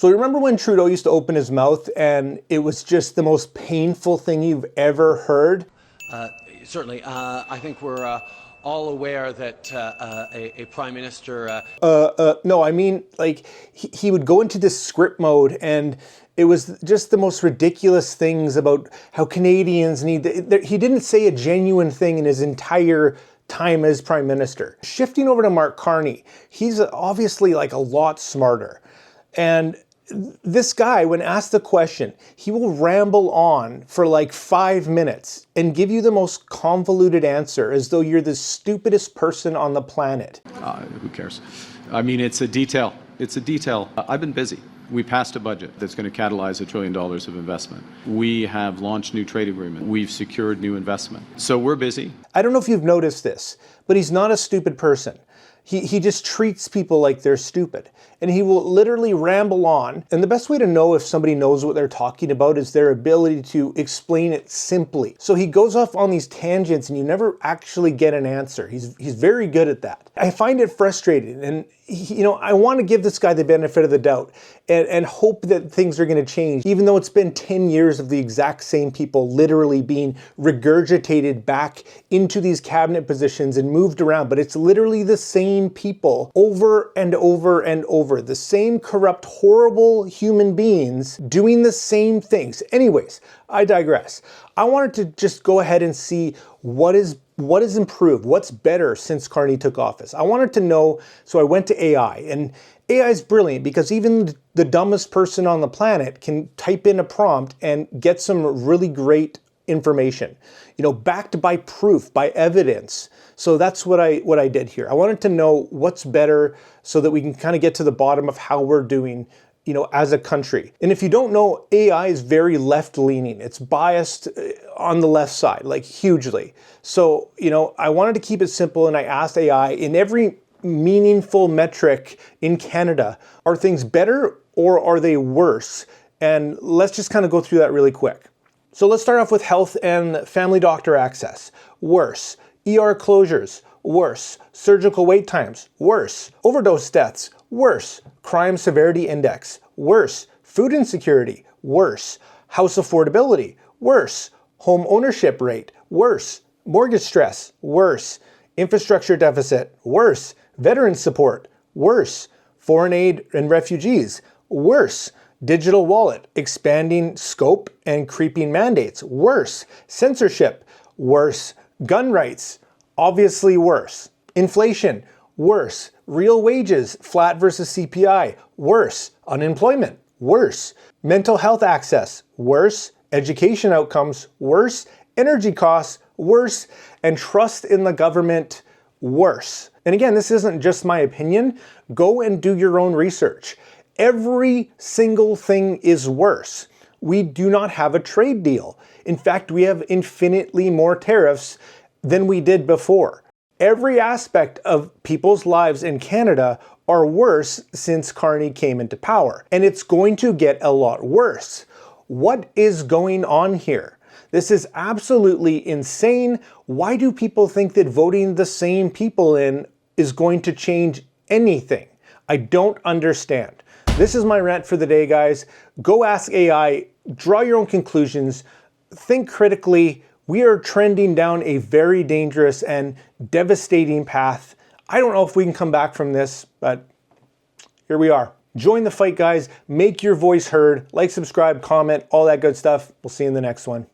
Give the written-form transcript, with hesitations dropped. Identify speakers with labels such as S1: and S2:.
S1: So remember when Trudeau used to open his mouth and it was just the most painful thing you've ever heard?
S2: Certainly. I think we're all aware that a prime minister...
S1: No, I mean, like, he would go into this script mode and it was just the most ridiculous things about how Canadians need... He didn't say a genuine thing in his entire time as prime minister. Shifting over to Mark Carney, he's obviously like a lot smarter. And this guy, when asked the question, he will ramble on for like 5 minutes and give you the most convoluted answer as though you're the stupidest person on the planet.
S3: Who cares? I mean, it's a detail. It's a detail. I've been busy. We passed a budget that's going to catalyze $1 trillion of investment. We have launched new trade agreements. We've secured new investment. So we're busy.
S1: I don't know if you've noticed this, but he's not a stupid person. He just treats people like they're stupid. And he will literally ramble on. And the best way to know if somebody knows what they're talking about is their ability to explain it simply. So he goes off on these tangents and you never actually get an answer. He's very good at that. I find it frustrating. And I want to give this guy the benefit of the doubt and hope that things are going to change, even though it's been 10 years of the exact same people literally being regurgitated back into these cabinet positions and moved around. But it's literally the same people over and over and over. The same corrupt, horrible human beings doing the same things. Anyways, I digress. I wanted to just go ahead and see what is improved, what's better since Carney took office. I wanted to know, so I went to AI, and AI is brilliant because even the dumbest person on the planet can type in a prompt and get some really great information, backed by proof, by evidence. So that's what I did here. I wanted to know what's better so that we can kind of get to the bottom of how we're doing, as a country. And if you don't know, AI is very left-leaning. It's biased on the left side, like hugely. So, I wanted to keep it simple and I asked AI, in every meaningful metric in Canada, are things better or are they worse? And let's just kind of go through that really quick. So let's start off with health and family doctor access. Worse. ER closures. Worse. Surgical wait times. Worse. Overdose deaths. Worse. Crime severity index. Worse. Food insecurity. Worse. House affordability. Worse. Home ownership rate. Worse. Mortgage stress. Worse. Infrastructure deficit. Worse. Veteran support. Worse. Foreign aid and refugees. Worse. Digital wallet. Expanding scope and creeping mandates. Worse. Censorship. Worse. Gun rights. Obviously worse. Inflation. Worse. Real wages, flat versus CPI. Worse. Unemployment. Worse. Mental health access. Worse. Education outcomes. Worse. Energy costs. Worse. And trust in the government. Worse. And again, this isn't just my opinion. Go and do your own research. Every single thing is worse. We do not have a trade deal. In fact, we have infinitely more tariffs than we did before. Every aspect of people's lives in Canada are worse since Carney came into power. And it's going to get a lot worse. What is going on here? This is absolutely insane. Why do people think that voting the same people in is going to change anything? I don't understand. This is my rant for the day, guys. Go ask AI, draw your own conclusions, think critically. We are trending down a very dangerous and devastating path. I don't know if we can come back from this, but here we are. Join the fight, guys. Make your voice heard. Like, subscribe, comment, all that good stuff. We'll see you in the next one.